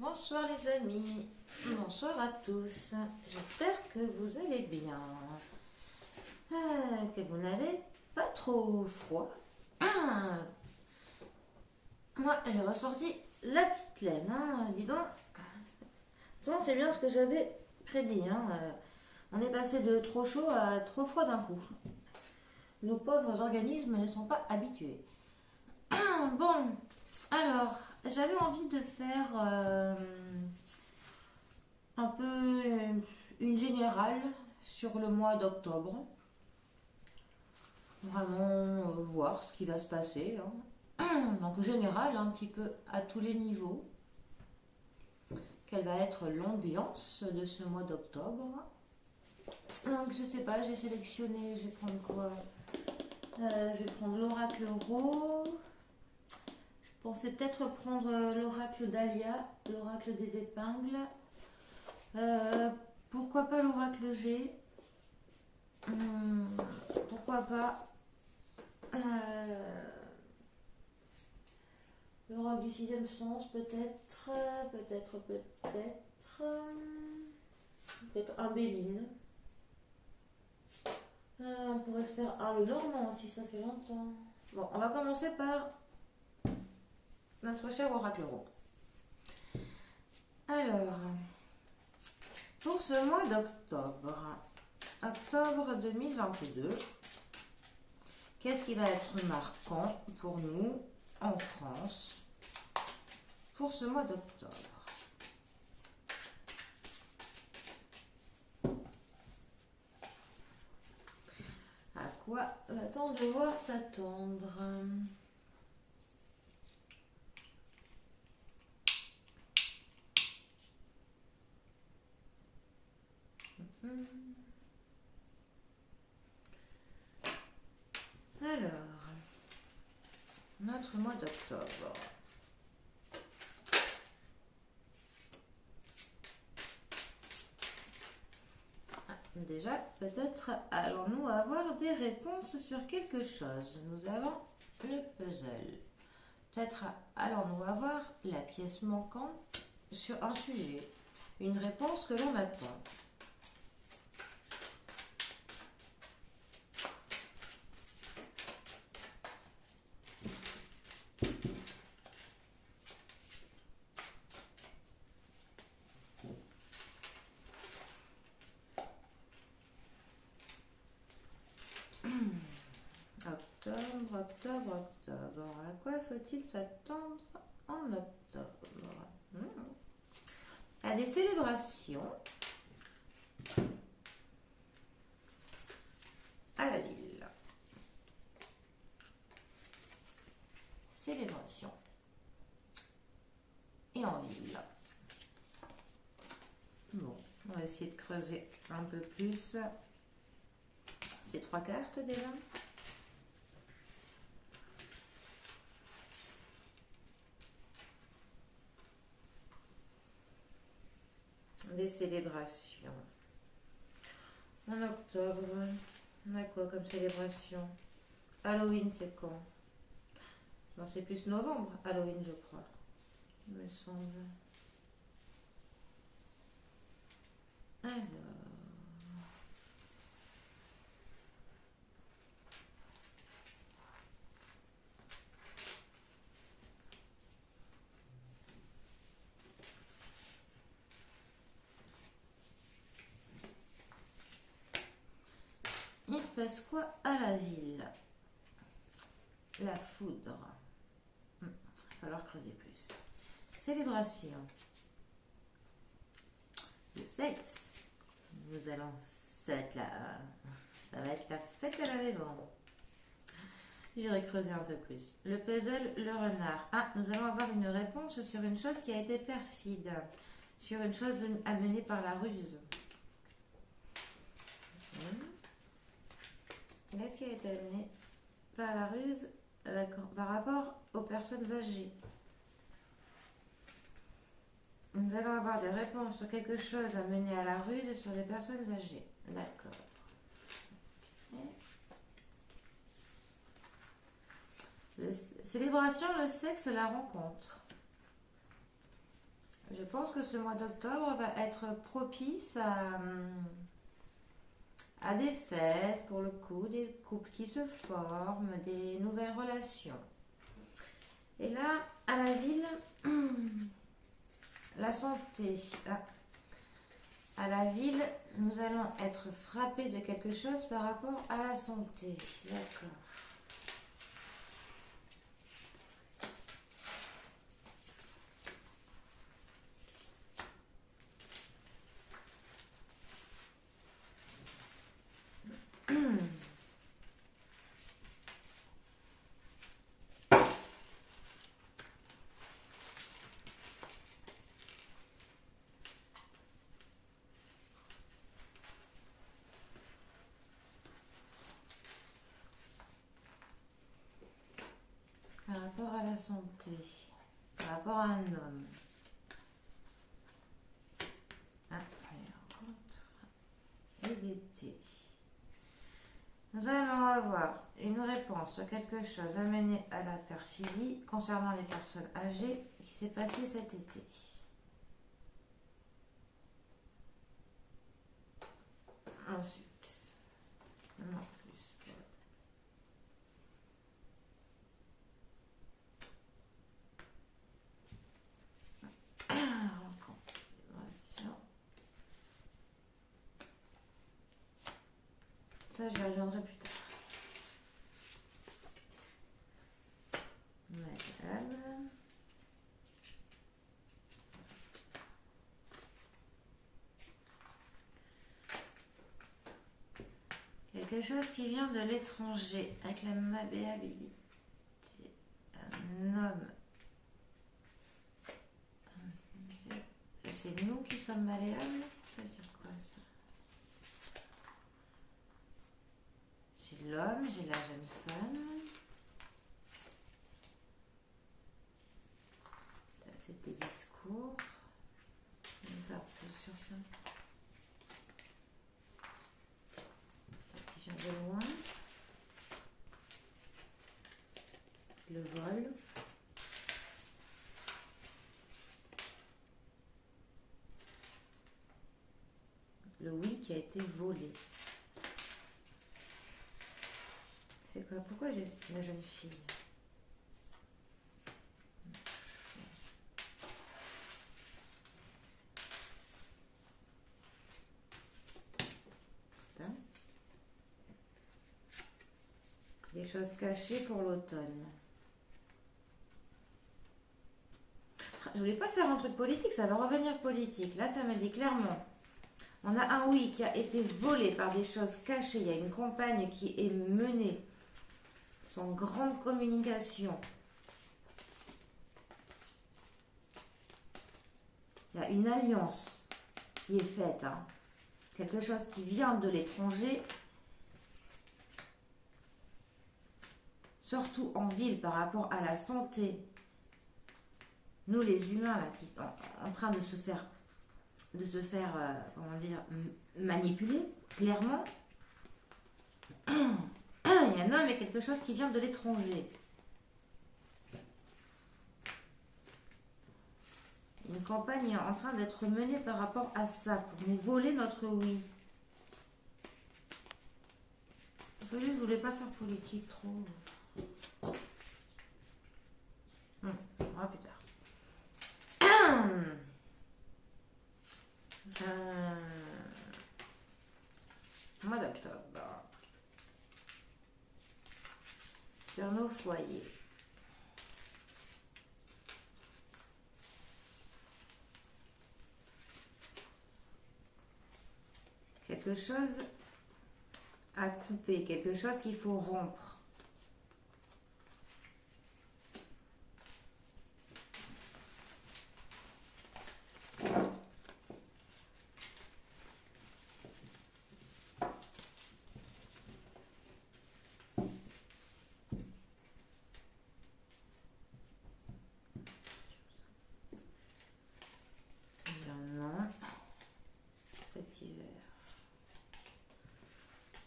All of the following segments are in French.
Bonsoir les amis, bonsoir à tous, j'espère que vous allez bien, que vous n'avez pas trop froid. Moi j'ai ressorti la petite laine, dis donc. Bon, c'est bien ce que j'avais prédit, on est passé de trop chaud à trop froid d'un coup. Nos pauvres organismes ne sont pas habitués. Bon, alors, j'avais envie de faire un peu une générale sur le mois d'octobre. Vraiment voir ce qui va se passer. Donc générale, un petit peu à tous les niveaux. Quelle va être l'ambiance de ce mois d'octobre. Donc je sais pas, j'ai sélectionné, je vais prendre quoi Je vais prendre l'oracle Rho. Je pensais peut-être prendre l'oracle d'Alia, l'oracle des épingles. Pourquoi pas l'oracle G. Pourquoi pas l'oracle du sixième sens, peut-être un Béline. On pourrait se faire le Normand aussi, ça fait longtemps. Bon, on va commencer par notre cher oracle Rho. Alors, pour ce mois d'octobre, octobre 2022, qu'est-ce qui va être marquant pour nous en France pour ce mois d'octobre? À quoi va-t-on devoir s'attendre? Alors, notre mois d'octobre. Déjà, peut-être allons-nous avoir des réponses sur quelque chose. Nous avons le puzzle. Peut-être allons-nous avoir la pièce manquante sur un sujet. Une réponse que l'on attend. Octobre. À quoi faut-il s'attendre en octobre? À des célébrations à la ville. Célébration et en ville. Bon, on va essayer de creuser un peu plus ces trois cartes déjà. Des célébrations. En octobre, on a quoi comme célébration? Halloween, c'est quand? Non, c'est plus novembre, Halloween, je crois. Il me semble. Alors. Il se passe quoi à la ville? La foudre. Il va falloir creuser plus. Célébration. Le sexe. Nous allons. Ça va être la fête à la maison. J'irai creuser un peu plus. Le puzzle, le renard. Nous allons avoir une réponse sur une chose qui a été perfide. Sur une chose amenée par la ruse. Qu'est-ce qui a été amené par la ruse par rapport aux personnes âgées? Nous allons avoir des réponses sur quelque chose amené à la ruse sur les personnes âgées. D'accord. Célébration, le sexe, la rencontre. Je Je pense que ce mois d'octobre va être propice à des fêtes, pour le coup, des couples qui se forment, des nouvelles relations. Et là, à la ville, la santé. À la ville, nous allons être frappés de quelque chose par rapport à la santé. D'accord. Par rapport à la santé, par rapport à un homme. Et l'été. Nous allons avoir une réponse sur quelque chose amené à la perfidie concernant les personnes âgées qui s'est passé cet été. Ensuite, non plus. Rencontre, vibration. Ça, je reviendrai plus tard. Madame. Quelque chose qui vient de l'étranger, avec la malléabilité. Un homme. C'est nous qui sommes malléables? Ça veut dire quoi ça? J'ai l'homme, j'ai la jeune femme. Ça, c'est des discours. Je vais faire plus sur ça. Qui vient de loin. Le vol. Le oui qui a été volé. C'est quoi? Pourquoi j'ai la jeune fille? Des choses cachées pour l'automne. Je voulais pas faire un truc politique, ça va revenir politique. Là, ça me dit clairement. On a un oui qui a été volé par des choses cachées. Il y a une campagne qui est menée sans grande communication. Il y a une alliance qui est faite. Quelque chose qui vient de l'étranger. Surtout en ville par rapport à la santé. Nous les humains là, qui sont en train de se faire comment dire, manipuler, clairement. Il y a un homme et quelque chose qui vient de l'étranger. Une campagne est en train d'être menée par rapport à ça, pour nous voler notre oui. Je voulais pas faire politique trop. On verra plus tard. Mois d'octobre. Sur nos foyers. Quelque chose à couper, quelque chose qu'il faut rompre.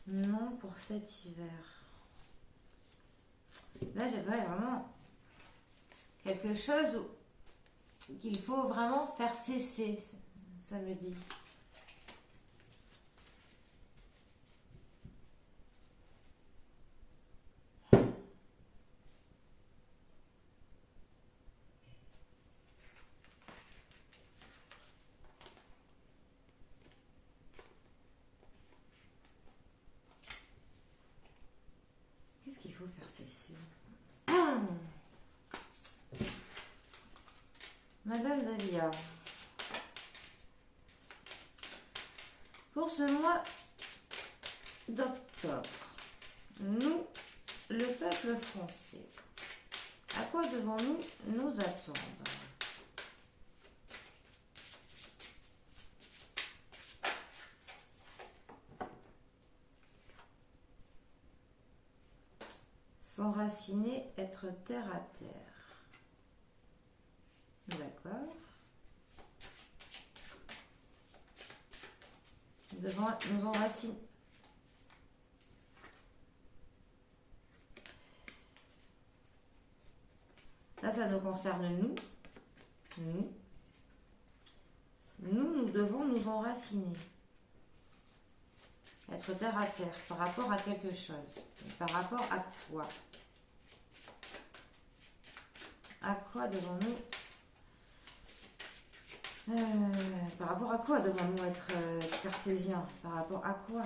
Non, pour cet hiver. Là, j'aimerais vraiment quelque chose qu'il faut vraiment faire cesser, ça me dit. Qu'est-ce qu'il faut faire cesser? Madame Dahlia, pour ce mois d'octobre, nous, le peuple français, à quoi devons-nous nous attendre? S'enraciner, être terre à terre. D'accord. Nous devons nous enraciner. Ça nous concerne nous. Nous devons nous enraciner. Être terre à terre par rapport à quelque chose. Par rapport à quoi? À quoi devons-nous par rapport à quoi devons-nous être cartésiens? Par rapport à quoi?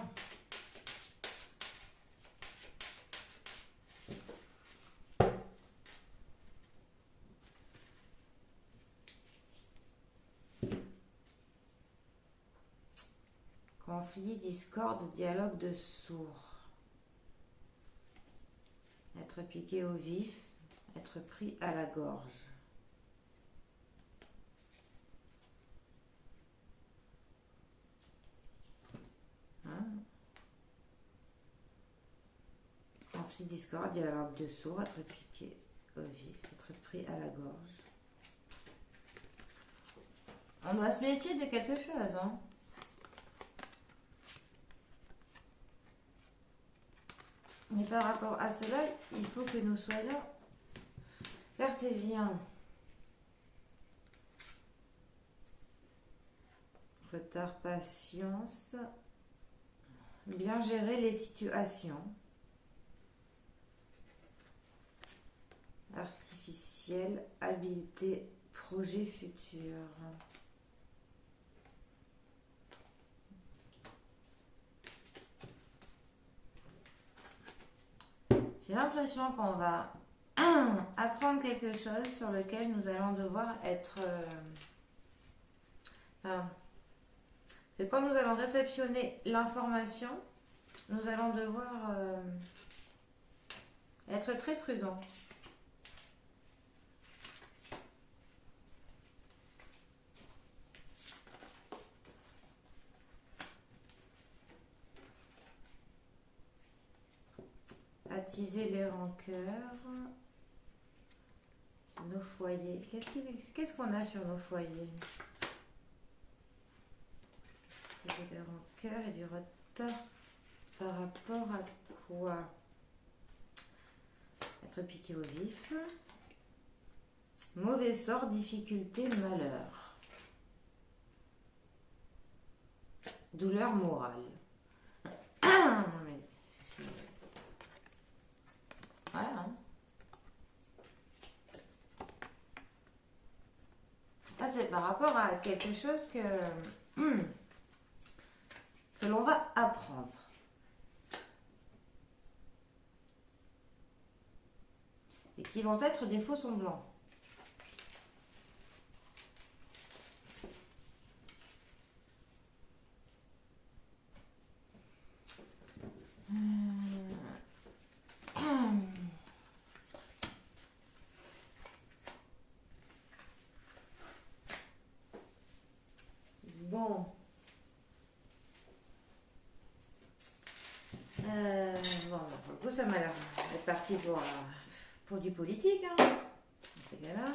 Conflit, discorde, dialogue de sourds. Être piqué au vif, être pris à la gorge. Conflit, discorde, dialogue de sourds, être piqué au vif, être pris à la gorge. On doit se méfier de quelque chose, hein. Mais par rapport à cela, il faut que nous soyons cartésiens. Il faut avoir patience, bien gérer les situations. Artificiel, habileté, projet futur. J'ai l'impression qu'on va apprendre quelque chose sur lequel nous allons devoir être... et quand nous allons réceptionner l'information, nous allons devoir être très prudents. Attiser les rancœurs. Nos foyers. Qu'est-ce qu'on a sur nos foyers? Des rancœurs et du retard par rapport à quoi? Être piqué au vif. Mauvais sort, difficulté, malheur. Douleur morale. Non mais c'est... Voilà. Hein. Ça c'est par rapport à quelque chose que l'on va apprendre. Et qui vont être des faux semblants. Bon. Bon, pour le coup, ça m'a l'air d'être parti pour du politique, hein, dans ces cas-là.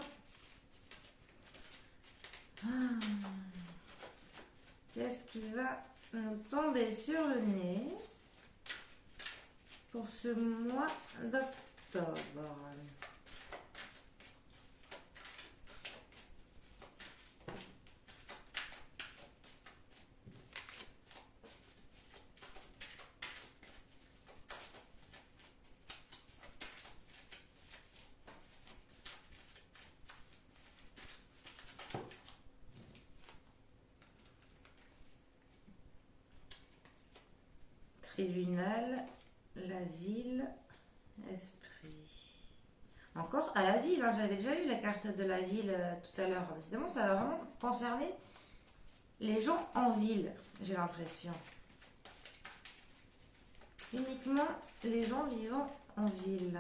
Qu'est-ce qui va nous tomber sur le nez pour ce mois d'octobre? tribunal, la ville, esprit. Encore à la ville, hein, j'avais déjà eu la carte de la ville tout à l'heure. Évidemment, ça va vraiment concerner les gens en ville, j'ai l'impression. Uniquement les gens vivant en ville.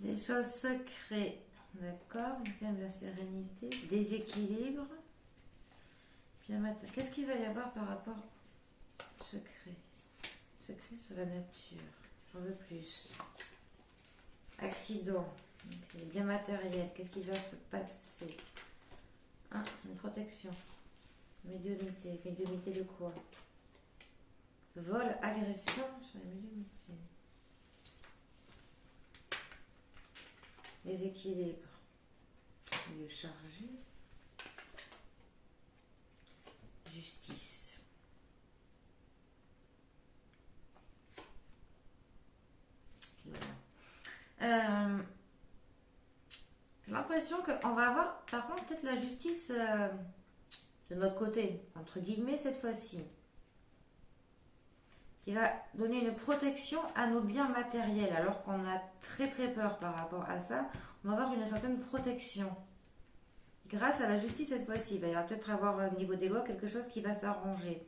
Des choses secrètes, d'accord, même la sérénité, déséquilibre. Qu'est-ce qu'il va y avoir par rapport secret? Secret sur la nature, j'en veux plus. Accident, okay. Bien matériel, qu'est-ce qui va se passer? Une protection. Médiumnité, médiumnité de quoi? Vol, agression sur la médiumnité. Déséquilibre. Lieu chargé. Justice. Voilà. J'ai l'impression qu'on va avoir, par contre, peut-être la justice de notre côté, entre guillemets, cette fois-ci, qui va donner une protection à nos biens matériels, alors qu'on a très très peur par rapport à ça. On va avoir une certaine protection. Grâce à la justice cette fois-ci, il va y avoir peut-être avoir au niveau des lois quelque chose qui va s'arranger.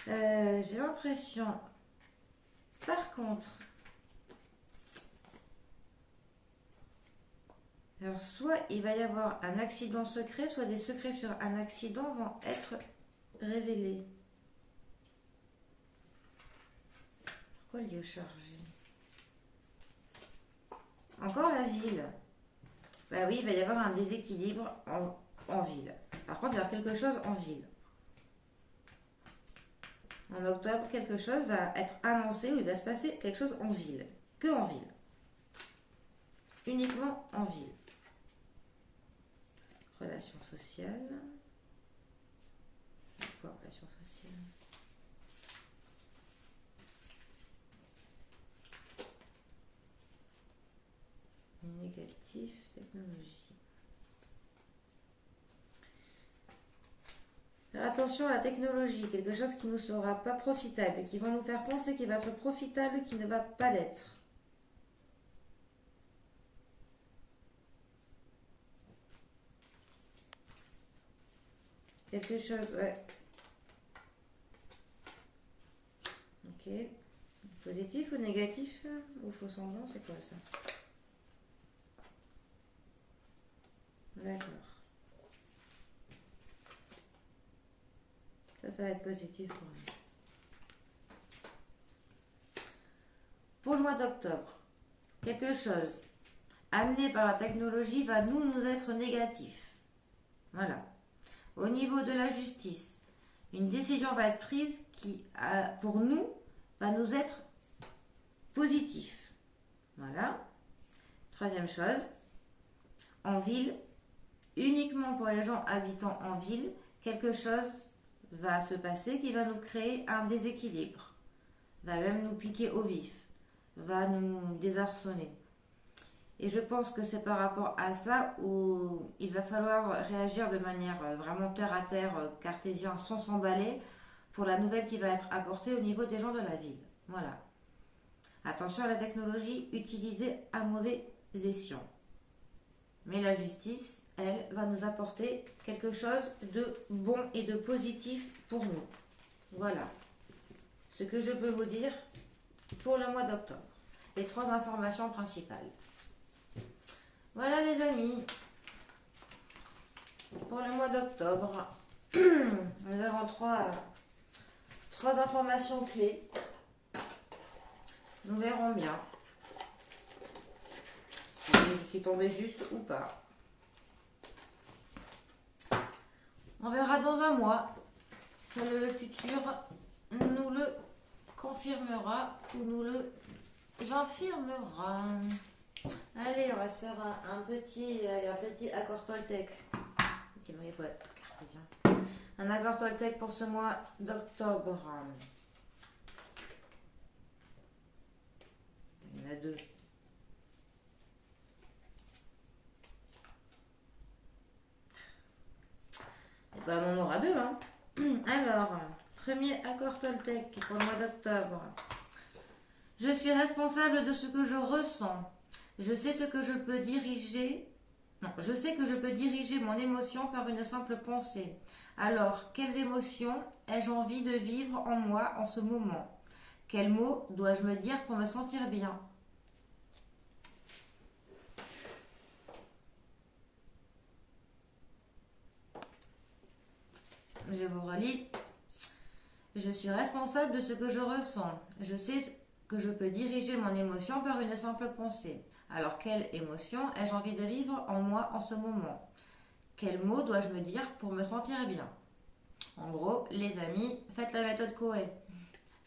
J'ai l'impression, par contre, alors soit il va y avoir un accident secret, soit des secrets sur un accident vont être révélés. Pourquoi le lieu chargé? Encore la ville. Bah oui, il va y avoir un déséquilibre en ville. Par contre, il va y avoir quelque chose en ville. En octobre, quelque chose va être annoncé ou il va se passer quelque chose en ville. Que en ville. Uniquement en ville. Relations sociales. Quoi, relations sociales? Négatif, technologie. Faire attention à la technologie, quelque chose qui ne nous sera pas profitable, qui va nous faire penser qu'il va être profitable, qui ne va pas l'être. Quelque chose, ouais. Ok. Positif ou négatif ou faux semblant, c'est quoi ça? D'accord. Ça va être positif pour nous. Pour le mois d'octobre, quelque chose amené par la technologie va nous être négatif. Voilà. Au niveau de la justice, une décision va être prise qui, pour nous, va nous être positif. Voilà. Troisième chose, en ville, uniquement pour les gens habitant en ville, quelque chose va se passer qui va nous créer un déséquilibre, va même nous piquer au vif, va nous désarçonner. Et je pense que c'est par rapport à ça où il va falloir réagir de manière vraiment terre à terre, cartésien, sans s'emballer, pour la nouvelle qui va être apportée au niveau des gens de la ville. Voilà. Attention à la technologie utilisée à mauvais escient. Mais la justice, elle, va nous apporter quelque chose de bon et de positif pour nous. Voilà ce que je peux vous dire pour le mois d'octobre. Les 3 informations principales. Voilà les amis, pour le mois d'octobre, nous avons 3 informations clés. Nous verrons bien si je suis tombée juste ou pas. On verra dans un mois. Seul le futur nous le confirmera ou nous le infirmera. Allez, on va se faire un petit accord Toltec. Un accord Toltec pour ce mois d'octobre. Il y en a 2. Et ben on en aura 2, hein. Alors, premier accord Toltec pour le mois d'octobre. Je suis responsable de ce que je ressens. Je sais ce que je peux diriger. Non, je sais que je peux diriger mon émotion par une simple pensée. Alors, quelles émotions ai-je envie de vivre en moi en ce moment? Quels mots dois-je me dire pour me sentir bien? Je vous relis. Je suis responsable de ce que je ressens. Je sais que je peux diriger mon émotion par une simple pensée. Alors, quelle émotion ai-je envie de vivre en moi en ce moment? Quels mots dois-je me dire pour me sentir bien? En gros, les amis, faites la méthode Coué.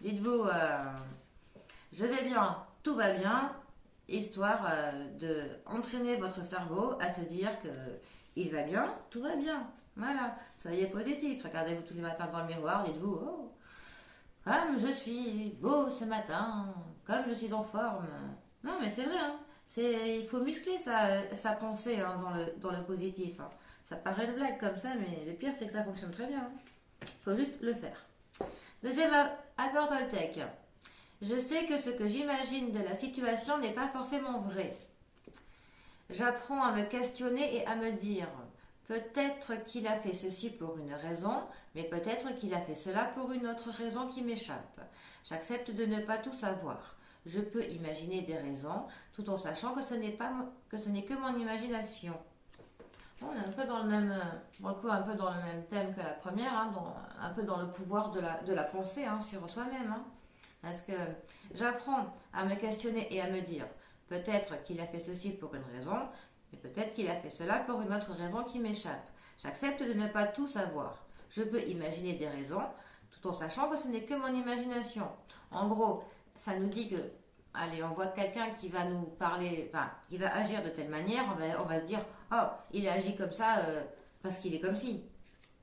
Dites-vous, je vais bien, tout va bien, histoire de entraîner votre cerveau à se dire que il va bien, tout va bien. Voilà, soyez positif. Regardez-vous tous les matins dans le miroir, dites-vous, oh, comme je suis beau ce matin, comme je suis en forme. Non, mais c'est vrai, hein. Il faut muscler sa pensée, hein, dans le positif, hein. Ça paraît une blague comme ça, mais le pire, c'est que ça fonctionne très bien, hein. Il faut juste le faire. Deuxième accord Toltec. Je sais que ce que j'imagine de la situation n'est pas forcément vrai. J'apprends à me questionner et à me dire, peut-être qu'il a fait ceci pour une raison, mais peut-être qu'il a fait cela pour une autre raison qui m'échappe. J'accepte de ne pas tout savoir. Je peux imaginer des raisons, tout en sachant que ce n'est que mon imagination. On est un peu dans le même, un peu dans le même thème que la première, hein, un peu dans le pouvoir de la pensée, hein, sur soi-même. Hein. Parce que j'apprends à me questionner et à me dire, peut-être qu'il a fait ceci pour une raison, mais peut-être qu'il a fait cela pour une autre raison qui m'échappe. J'accepte de ne pas tout savoir. Je peux imaginer des raisons, tout en sachant que ce n'est que mon imagination. En gros, ça nous dit que, allez, on voit quelqu'un qui va nous parler, enfin, qui va agir de telle manière, on va se dire, oh, il a agi comme ça parce qu'il est comme ci.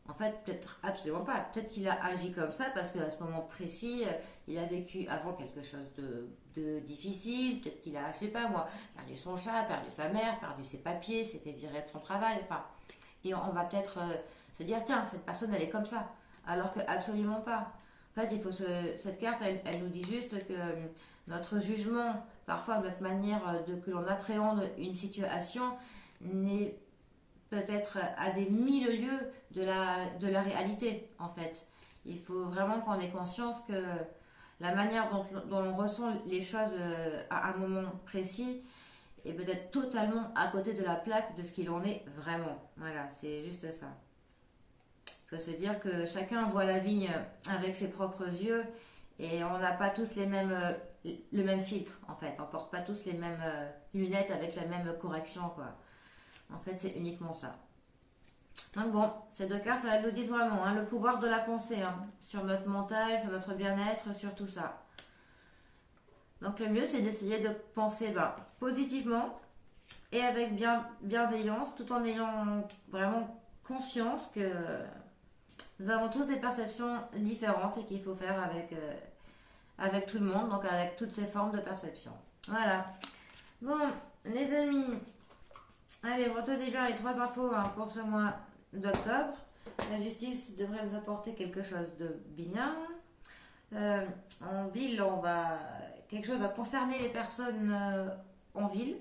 En fait, peut-être absolument pas. Peut-être qu'il a agi comme ça parce qu'à ce moment précis, il a vécu avant quelque chose de difficile. Peut-être qu'il a, je sais pas moi, perdu son chat, perdu sa mère, perdu ses papiers, s'est fait virer de son travail. Enfin, et on va peut-être se dire, tiens, cette personne, elle est comme ça. Alors que absolument pas. En fait, cette carte, elle nous dit juste que notre jugement, parfois notre manière que l'on appréhende une situation, n'est peut-être à des mille lieues de la réalité, en fait. Il faut vraiment qu'on ait conscience que la manière dont on ressent les choses à un moment précis est peut-être totalement à côté de la plaque de ce qu'il en est vraiment. Voilà, c'est juste ça. Il faut se dire que chacun voit la vigne avec ses propres yeux et on n'a pas tous le même filtre, en fait. On ne porte pas tous les mêmes lunettes avec la même correction, quoi. En fait, c'est uniquement ça. Donc bon, ces 2 cartes, elles nous disent vraiment, hein, le pouvoir de la pensée, hein, sur notre mental, sur notre bien-être, sur tout ça. Donc le mieux, c'est d'essayer de penser positivement et avec bienveillance, tout en ayant vraiment conscience que nous avons tous des perceptions différentes et qu'il faut faire avec tout le monde, donc avec toutes ces formes de perception. Voilà. Bon, les amis, allez, retenez bien les 3 infos, hein, pour ce mois d'octobre. La justice devrait nous apporter quelque chose de bien. En ville, quelque chose va concerner les personnes en ville,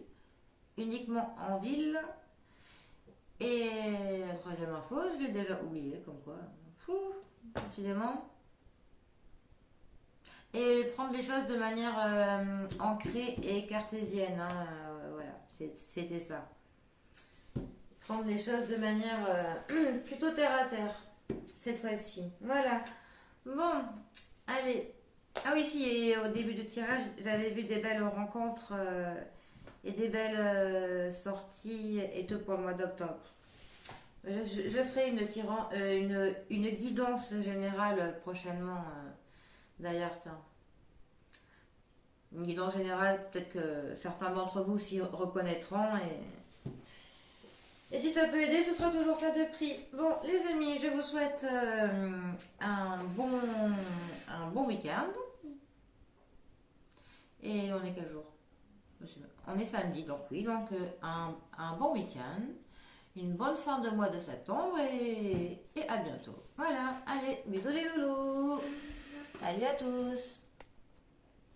uniquement en ville. Et la 3e info, je l'ai déjà oubliée, comme quoi. Décidément. Et prendre les choses de manière ancrée et cartésienne. Hein, voilà, c'était ça. Prendre les choses de manière plutôt terre à terre, cette fois-ci. Voilà. Bon, Allez. Ah oui, si, et au début du tirage, j'avais vu des belles rencontres et des belles sorties et tout pour le mois d'octobre. Je ferai une guidance générale prochainement. D'ailleurs, tiens. Une guidance générale, peut-être que certains d'entre vous s'y reconnaîtront. Et si ça peut aider, ce sera toujours ça de prix. Bon, les amis, je vous souhaite un bon week-end. Et on est quel jour? On est samedi, donc oui, donc un bon week-end, une bonne fin de mois de septembre et à bientôt. Voilà, allez, bisous les loulous. Salut à tous.